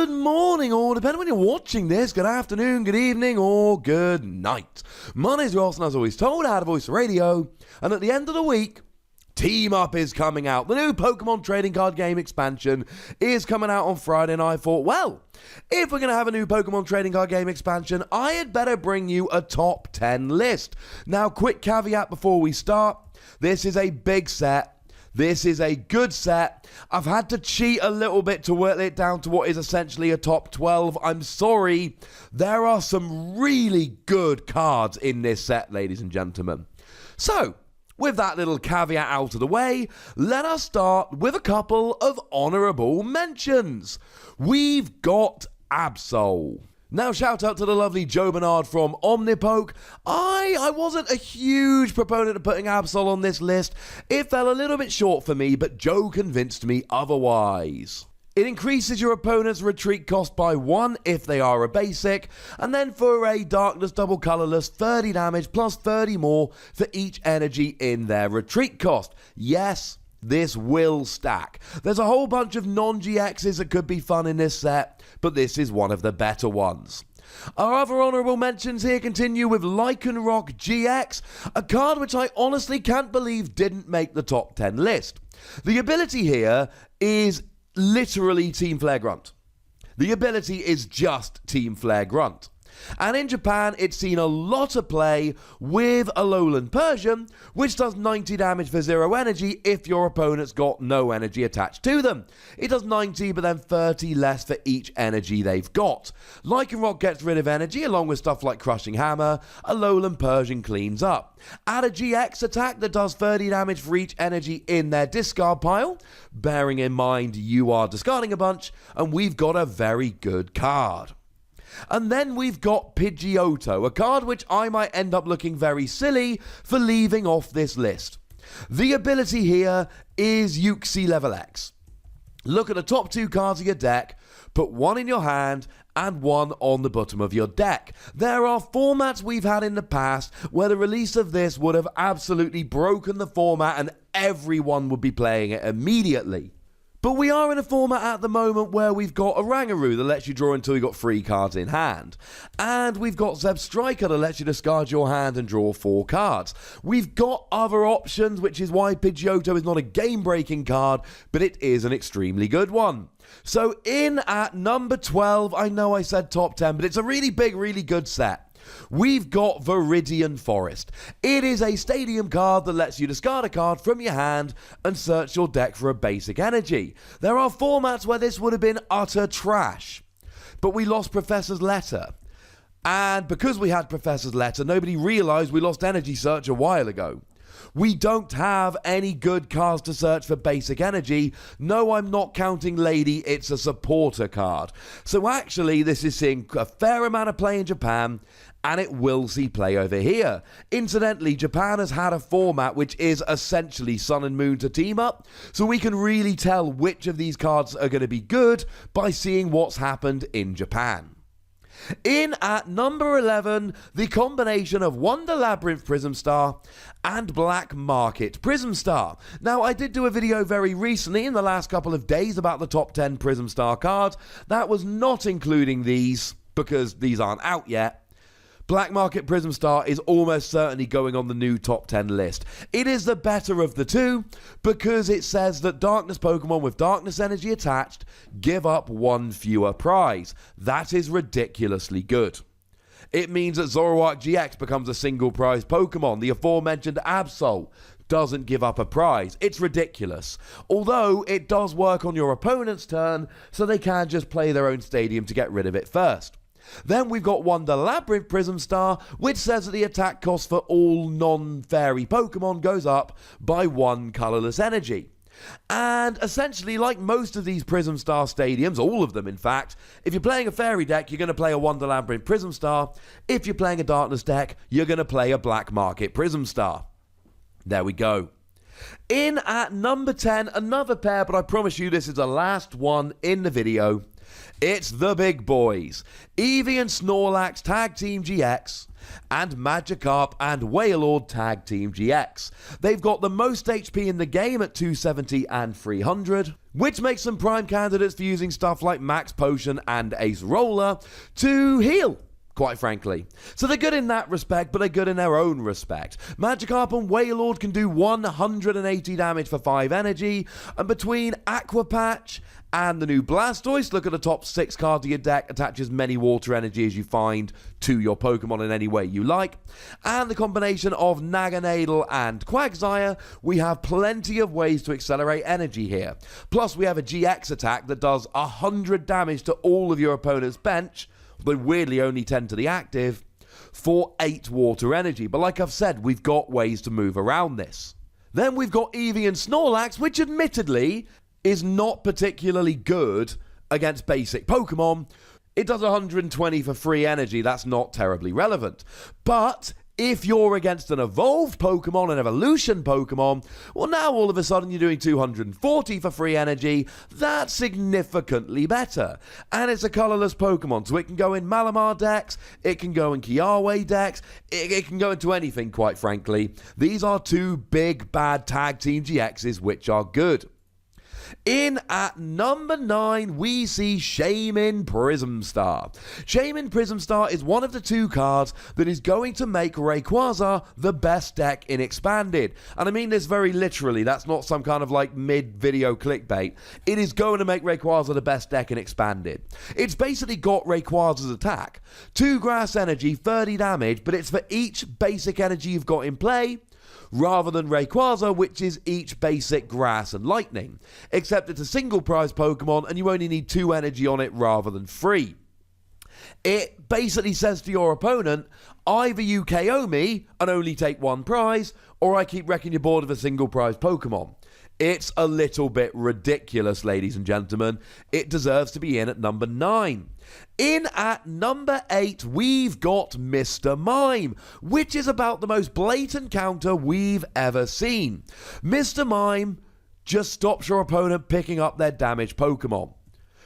Good morning, or depending when you're watching this, good afternoon, good evening, or good night. My name's Ross, and as always told, I had a voice radio, and at the end of the week, Team Up is coming out. The new Pokemon trading card game expansion is coming out on Friday, and I thought, well, if we're going to have a new Pokemon trading card game expansion, I had better bring you a top 10 list. Now, quick caveat before we start, this is a big set. This is a good set. I've had to cheat a little bit to work it down to what is essentially a top 12. I'm sorry. There are some really good cards in this set, ladies and gentlemen. So, with that little caveat out of the way, let us start with a couple of honourable mentions. We've got Absol. Now, shout out to the lovely Joe Bernard from Omnipoke. I wasn't a huge proponent of putting Absol on this list. It fell a little bit short for me, but Joe convinced me otherwise. It increases your opponent's retreat cost by 1 if they are a basic, and then for a Darkness double colourless, 30 damage plus 30 more for each energy in their retreat cost. Yes, this will stack. There's a whole bunch of non-GXs that could be fun in this set, but this is one of the better ones. Our other honourable mentions here continue with Lycanroc GX, a card which I honestly can't believe didn't make the top 10 list. The ability here is literally Team Flare Grunt. The ability is just Team Flare Grunt. And in Japan, it's seen a lot of play with Alolan Persian, which does 90 damage for 0 energy if your opponent's got no energy attached to them. It does 90, but then 30 less for each energy they've got. Lycanroc gets rid of energy, along with stuff like Crushing Hammer. Alolan Persian cleans up. Add a GX attack that does 30 damage for each energy in their discard pile, bearing in mind you are discarding a bunch, and we've got a very good card. And then we've got Pidgeotto, a card which I might end up looking very silly for leaving off this list. The ability here is Uxie level X. Look at the top 2 cards of your deck, put 1 in your hand and 1 on the bottom of your deck. There are formats we've had in the past where the release of this would have absolutely broken the format and everyone would be playing it immediately. But we are in a format at the moment where we've got a Rangaroo that lets you draw until you've got 3 cards in hand. And we've got Zebstrika that lets you discard your hand and draw 4 cards. We've got other options, which is why Pidgeotto is not a game-breaking card, but it is an extremely good one. So in at number 12, I know I said top 10, but it's a really big, really good set. We've got Viridian Forest. It is a stadium card that lets you discard a card from your hand and search your deck for a basic energy. There are formats where this would have been utter trash, but we lost Professor's Letter. And because we had Professor's Letter, nobody realised we lost Energy Search a while ago. We don't have any good cards to search for basic energy. No, I'm not counting Lady, it's a supporter card. So actually, this is seeing a fair amount of play in Japan, and it will see play over here. Incidentally, Japan has had a format which is essentially Sun and Moon to team up, so we can really tell which of these cards are going to be good by seeing what's happened in Japan. In at number 11, the combination of Wonder Labyrinth Prism Star and Black Market Prism Star. Now, I did do a video very recently in the last couple of days about the top 10 Prism Star cards. That was not including these, because these aren't out yet. Black Market Prism Star is almost certainly going on the new top 10 list. It is the better of the two because it says that Darkness Pokemon with Darkness energy attached give up 1 fewer prize. That is ridiculously good. It means that Zoroark GX becomes a single prize Pokemon. The aforementioned Absol doesn't give up a prize. It's ridiculous. Although it does work on your opponent's turn, so they can just play their own stadium to get rid of it first. Then we've got Wonder Labyrinth Prism Star, which says that the attack cost for all non-fairy Pokemon goes up by 1 colourless energy. And essentially, like most of these Prism Star stadiums, all of them in fact, if you're playing a fairy deck, you're going to play a Wonder Labyrinth Prism Star. If you're playing a Darkness deck, you're going to play a Black Market Prism Star. There we go. In at number 10, another pair, but I promise you this is the last one in the video. It's the big boys. Eevee and Snorlax Tag Team GX and Magikarp and Wailord Tag Team GX. They've got the most HP in the game at 270 and 300, which makes them prime candidates for using stuff like Max Potion and Ace Roller to heal, quite frankly. So they're good in that respect, but they're good in their own respect. Magikarp and Wailord can do 180 damage for 5 energy, and between Aqua Patch and the new Blastoise, look at the top 6 cards of your deck, attach as many water energy as you find to your Pokemon in any way you like, and the combination of Naganadel and Quagsire, we have plenty of ways to accelerate energy here. Plus we have a GX attack that does 100 damage to all of your opponent's bench, but weirdly only 10 to the active, for 8 water energy. But like I've said, we've got ways to move around this. Then we've got Eevee and Snorlax, which admittedly is not particularly good against basic Pokemon. It does 120 for free energy, that's not terribly relevant. But if you're against an evolved Pokemon, an evolution Pokemon, well now all of a sudden you're doing 240 for free energy. That's significantly better. And it's a colorless Pokemon, so it can go in Malamar decks, it can go in Kiawe decks, it can go into anything, quite frankly. These are 2 big bad Tag Team GXs which are good. In at number 9, we see Shaymin Prism Star. Shaymin Prism Star is one of the 2 cards that is going to make Rayquaza the best deck in Expanded. And I mean this very literally, that's not some kind of like mid-video clickbait. It is going to make Rayquaza the best deck in Expanded. It's basically got Rayquaza's attack. 2 grass energy, 30 damage, but it's for each basic energy you've got in play, rather than Rayquaza, which is each basic grass and lightning. Except it's a single prize Pokemon and you only need 2 energy on it rather than 3. It basically says to your opponent, either you KO me and only take 1 prize, or I keep wrecking your board with a single prize Pokemon. It's a little bit ridiculous, ladies and gentlemen. It deserves to be in at number 9. In at number 8, we've got Mr. Mime, which is about the most blatant counter we've ever seen. Mr. Mime just stops your opponent picking up their damaged Pokemon,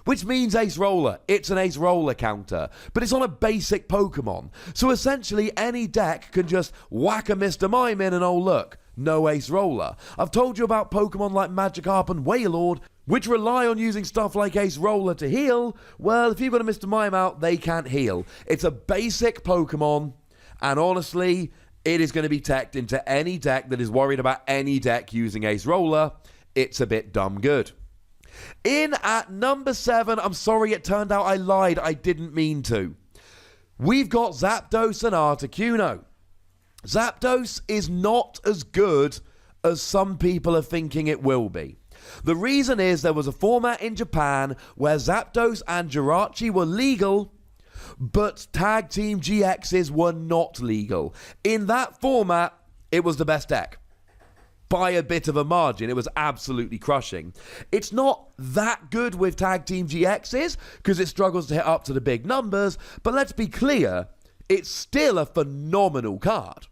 which means Ace Roller. It's an Ace Roller counter, but it's on a basic Pokemon. So essentially any deck can just whack a Mr. Mime in and oh look, no Ace Roller. I've told you about Pokemon like Magikarp and Wailord, which rely on using stuff like Ace Roller to heal. Well, if you've got a Mr. Mime out, they can't heal. It's a basic Pokemon, and honestly, it is going to be teched into any deck that is worried about any deck using Ace Roller. It's a bit dumb good. In at number 7, I'm sorry, it turned out I lied. I didn't mean to. We've got Zapdos and Articuno. Zapdos is not as good as some people are thinking it will be. The reason is there was a format in Japan where Zapdos and Jirachi were legal, but Tag Team GXs were not legal. In that format, it was the best deck. By a bit of a margin, it was absolutely crushing. It's not that good with Tag Team GXs because it struggles to hit up to the big numbers, but let's be clear, it's still a phenomenal card.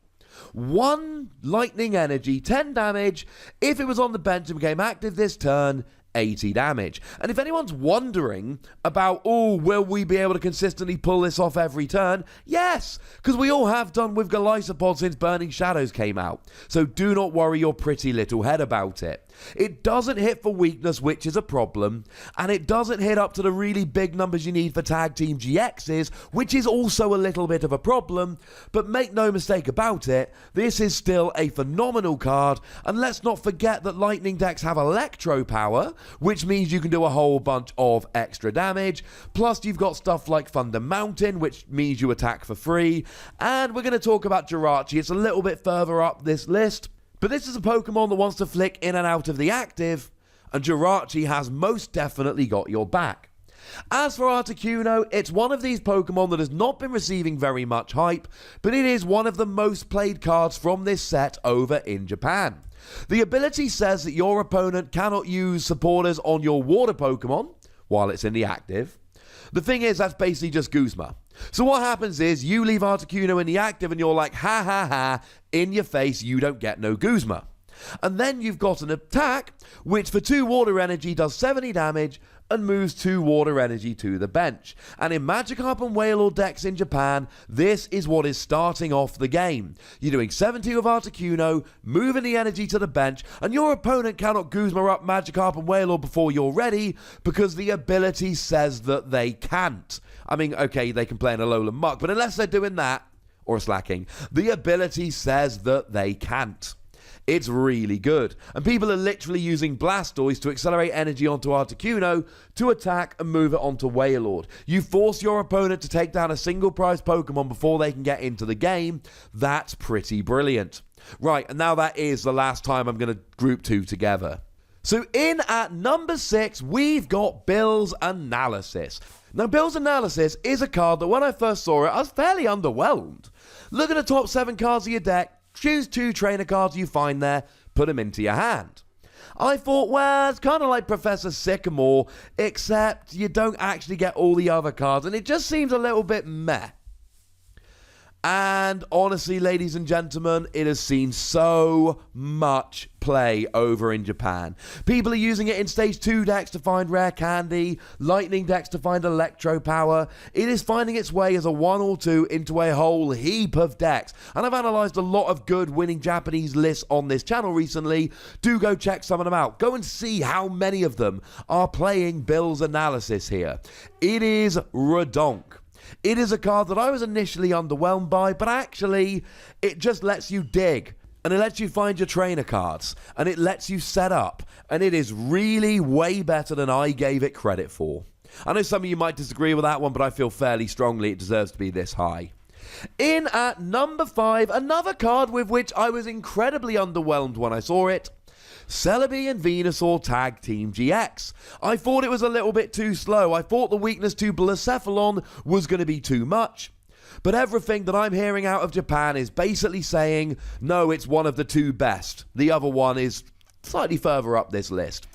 1 lightning energy, 10 damage. If it was on the bench and became active this turn, 80 damage. And if anyone's wondering about, oh, will we be able to consistently pull this off every turn? Yes, because we all have done with Golisopod since Burning Shadows came out. So do not worry your pretty little head about it. It doesn't hit for weakness, which is a problem, and it doesn't hit up to the really big numbers you need for Tag Team GXs, which is also a little bit of a problem, but make no mistake about it, this is still a phenomenal card, and let's not forget that Lightning decks have Electro Power, which means you can do a whole bunch of extra damage, plus you've got stuff like Thunder Mountain, which means you attack for free, and we're going to talk about Jirachi. It's a little bit further up this list, but this is a Pokemon that wants to flick in and out of the active, and Jirachi has most definitely got your back. As for Articuno, it's one of these Pokemon that has not been receiving very much hype, but it is one of the most played cards from this set over in Japan. The ability says that your opponent cannot use supporters on your water Pokemon while it's in the active. The thing is, that's basically just Guzma. So what happens is, you leave Articuno in the active and you're like, ha ha ha, in your face, you don't get no Guzma. And then you've got an attack, which for 2 water energy does 70 damage and moves 2 water energy to the bench. And in Magikarp and Wailord decks in Japan, this is what is starting off the game. You're doing 70 with Articuno, moving the energy to the bench, and your opponent cannot Guzma up Magikarp and Wailord before you're ready, because the ability says that they can't. I mean, okay, they can play in a Alolan Muck, but unless they're doing that, or slacking, the ability says that they can't. It's really good, and people are literally using Blastoise to accelerate energy onto Articuno to attack and move it onto Wailord. You force your opponent to take down a single prize Pokemon before they can get into the game. That's pretty brilliant. Right, and now that is the last time I'm going to group 2 together. So in at number 6, we've got Bill's Analysis. Now, Bill's Analysis is a card that when I first saw it, I was fairly underwhelmed. Look at the top 7 cards of your deck, choose 2 trainer cards you find there, put them into your hand. I thought, well, it's kind of like Professor Sycamore, except you don't actually get all the other cards, and it just seems a little bit meh. And honestly, ladies and gentlemen, it has seen so much play over in Japan. People are using it in Stage 2 decks to find rare candy, Lightning decks to find Electro Power. It is finding its way as a 1 or 2 into a whole heap of decks. And I've analysed a lot of good winning Japanese lists on this channel recently. Do go check some of them out. Go and see how many of them are playing Bill's Analysis here. It is redonk. It is a card that I was initially underwhelmed by, but actually, it just lets you dig, and it lets you find your trainer cards, and it lets you set up, and it is really way better than I gave it credit for. I know some of you might disagree with that one, but I feel fairly strongly it deserves to be this high. In at number 5, another card with which I was incredibly underwhelmed when I saw it, Celebi and Venusaur Tag Team GX. I thought it was a little bit too slow. I thought the weakness to Blacephalon was going to be too much. But everything that I'm hearing out of Japan is basically saying, no, it's one of the 2 best. The other one is slightly further up this list.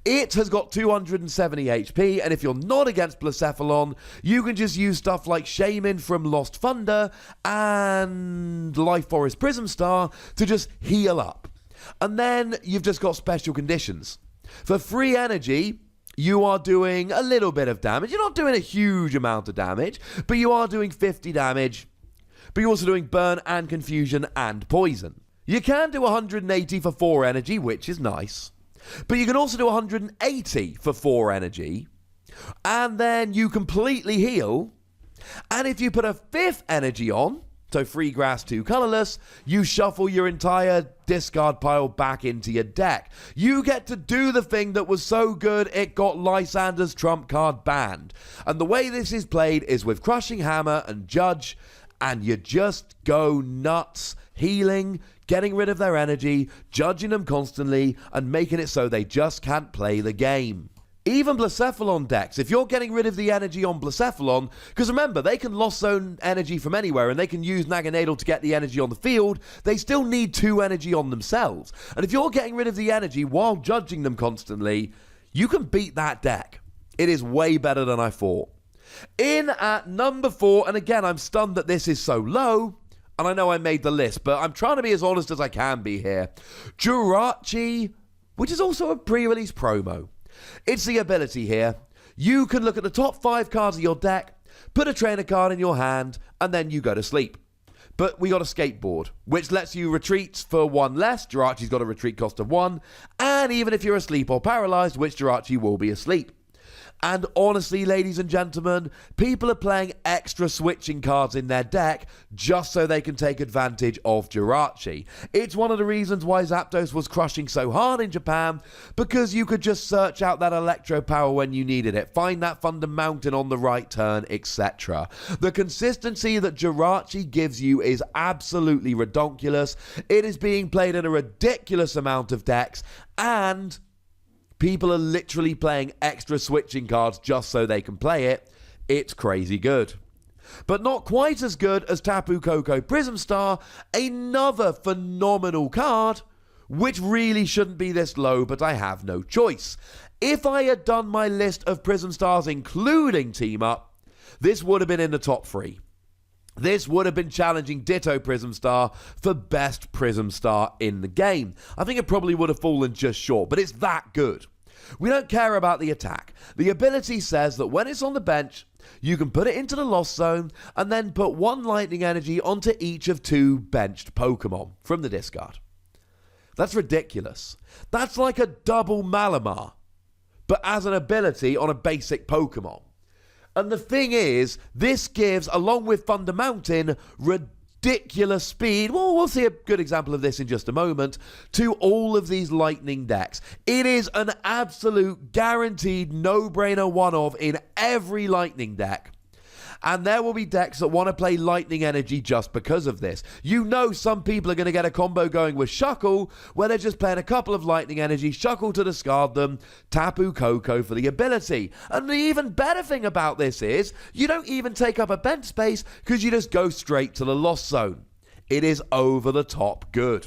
It has got 270 HP, and if you're not against Blacephalon, you can just use stuff like Shaymin from Lost Thunder and Life Forest Prism Star to just heal up. And then you've just got special conditions. For free energy, you are doing a little bit of damage. You're not doing a huge amount of damage, but you are doing 50 damage. But you're also doing burn and confusion and poison. You can do 180 for 4 energy, which is nice. But you can also do 180 for 4 energy. And then you completely heal. And if you put a 5th energy on, so free grass 2 colorless, you shuffle your entire discard pile back into your deck. You get to do the thing that was so good it got Lysander's trump card banned. And the way this is played is with Crushing Hammer and Judge, and you just go nuts, healing, getting rid of their energy, judging them constantly, and making it so they just can't play the game. Even Blacephalon decks, if you're getting rid of the energy on Blacephalon, because remember, they can lost zone energy from anywhere, and they can use Naganadel to get the energy on the field, they still need 2 energy on themselves. And if you're getting rid of the energy while judging them constantly, you can beat that deck. It is way better than I thought. In at number 4, and again, I'm stunned that this is so low, and I know I made the list, but I'm trying to be as honest as I can be here. Jirachi, which is also a pre-release promo. It's the ability here. You can look at the top 5 cards of your deck, put a trainer card in your hand, and then you go to sleep. But we got a skateboard, which lets you retreat for 1 less. Jirachi's got a retreat cost of 1. And even if you're asleep or paralyzed, which Jirachi will be asleep. And honestly, ladies and gentlemen, people are playing extra switching cards in their deck just so they can take advantage of Jirachi. It's one of the reasons why Zapdos was crushing so hard in Japan, because you could just search out that Electro Power when you needed it, find that Thunder Mountain on the right turn, etc. The consistency that Jirachi gives you is absolutely redonkulous. It is being played in a ridiculous amount of decks, and people are literally playing extra switching cards just so they can play it. It's crazy good. But not quite as good as Tapu Koko Prism Star, another phenomenal card, which really shouldn't be this low, but I have no choice. If I had done my list of Prism Stars including Team Up, this would have been in the top 3. This would have been challenging Ditto Prism Star for best Prism Star in the game. I think it probably would have fallen just short, but it's that good. We don't care about the attack. The ability says that when it's on the bench, you can put it into the lost zone and then put 1 lightning energy onto each of 2 benched Pokemon from the discard. That's ridiculous. That's like a double Malamar, but as an ability on a basic Pokemon. And the thing is, this gives, along with Thunder Mountain, ridiculous speed. Well, we'll see a good example of this in just a moment, to all of these lightning decks. It is an absolute guaranteed no-brainer one-of in every lightning deck. And there will be decks that want to play lightning energy just because of this. You know some people are going to get a combo going with Shuckle, where they're just playing a couple of lightning energy, Shuckle to discard them, Tapu Koko for the ability. And the even better thing about this is, you don't even take up a bench space, because you just go straight to the lost zone. It is over the top good.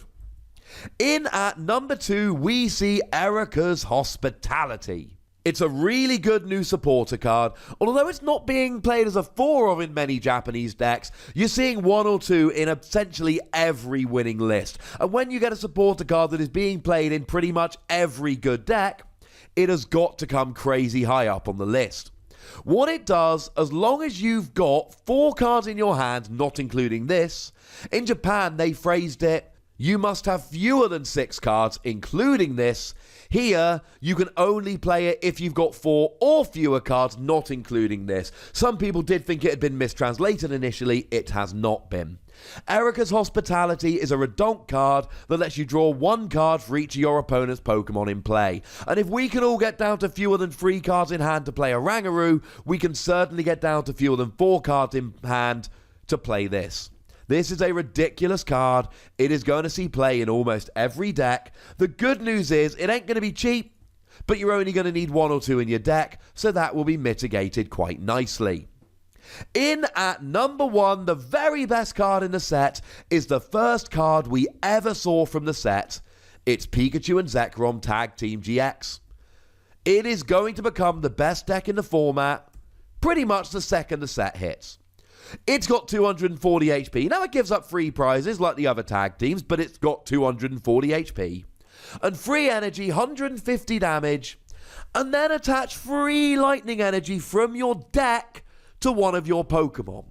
In at number 2, we see ERIKA'S Hospitality. It's a really good new supporter card. Although it's not being played as a 4 in many Japanese decks, you're seeing 1 or 2 in essentially every winning list. And when you get a supporter card that is being played in pretty much every good deck, it has got to come crazy high up on the list. What it does, as long as you've got 4 cards in your hand, not including this, in Japan they phrased it, you must have fewer than 6 cards, including this. Here, you can only play it if you've got 4 or fewer cards, not including this. Some people did think it had been mistranslated initially. It has not been. ERIKA'S Hospitality is a redonk card that lets you draw 1 card for each of your opponent's Pokemon in play. And if we can all get down to fewer than 3 cards in hand to play a Rangaroo, we can certainly get down to fewer than 4 cards in hand to play this. This is a ridiculous card. It is going to see play in almost every deck. The good news is it ain't going to be cheap, but you're only going to need 1 or 2 in your deck, so that will be mitigated quite nicely. In at number 1, the very best card in the set is the first card we ever saw from the set. It's Pikachu and Zekrom Tag Team GX. It is going to become the best deck in the format pretty much the second the set hits. It's got 240 HP. Now it gives up free prizes like the other tag teams, but it's got 240 HP. And free energy, 150 damage. And then attach free lightning energy from your deck to one of your Pokemon.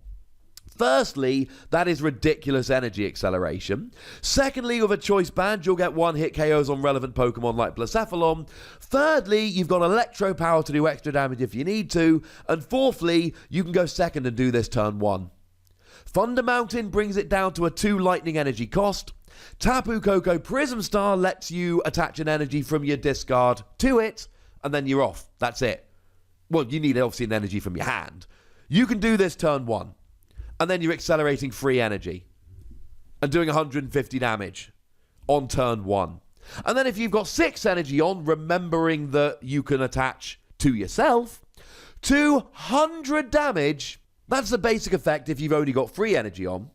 Firstly, that is ridiculous energy acceleration. Secondly, with a choice band, you'll get 1-hit KOs on relevant Pokemon like Blacephalon. Thirdly, you've got Electro Power to do extra damage if you need to. And fourthly, you can go second and do this turn 1. Thunder Mountain brings it down to a 2 lightning energy cost. Tapu Koko Prism Star lets you attach an energy from your discard to it, and then you're off. That's it. Well, you need obviously an energy from your hand. You can do this turn 1. And then you're accelerating free energy and doing 150 damage on turn 1. And then if you've got 6 energy on, remembering that you can attach to yourself, 200 damage. That's the basic effect if you've only got 3 energy on.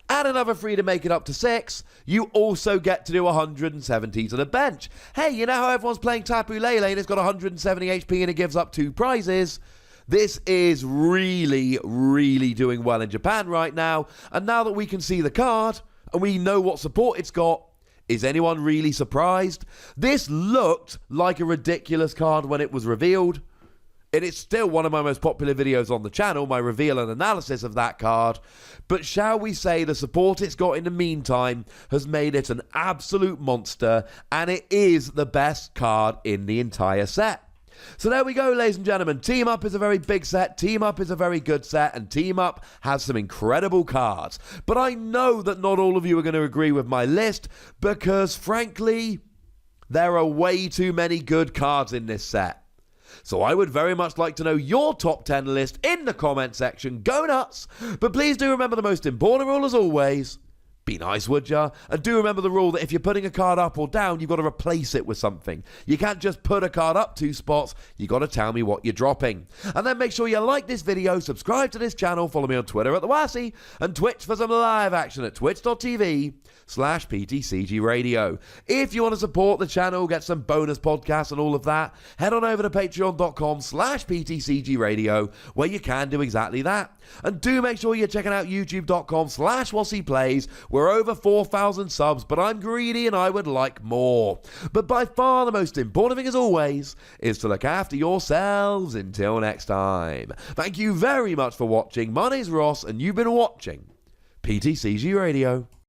Add another 3 to make it up to 6. You also get to do 170 to the bench. Hey, you know how everyone's playing Tapu Lele and it's got 170 HP and it gives up 2 prizes? This is really, really doing well in Japan right now. And now that we can see the card and we know what support it's got, is anyone really surprised? This looked like a ridiculous card when it was revealed. And it's still one of my most popular videos on the channel, my reveal and analysis of that card. But shall we say the support it's got in the meantime has made it an absolute monster. And it is the best card in the entire set. So there we go, ladies and gentlemen. Team Up is a very big set, Team Up is a very good set, and Team Up has some incredible cards. But I know that not all of you are going to agree with my list, because frankly, there are way too many good cards in this set. So I would very much like to know your top 10 list in the comment section. Go nuts! But please do remember the most important rule as always. Be nice, would ya? And do remember the rule that if you're putting a card up or down, you've got to replace it with something. You can't just put a card up 2 spots, you've got to tell me what you're dropping. And then make sure you like this video, subscribe to this channel, follow me on Twitter at @TheWassy, and Twitch for some live action at twitch.tv/PTCGRadio. If you want to support the channel, get some bonus podcasts and all of that, head on over to patreon.com/PTCGRadio, where you can do exactly that. And do make sure you're checking out youtube.com/WassyPlays. We're over 4,000 subs, but I'm greedy and I would like more. But by far the most important thing, as always, is to look after yourselves. Until next time. Thank you very much for watching. My name's Ross, and you've been watching PTCG Radio.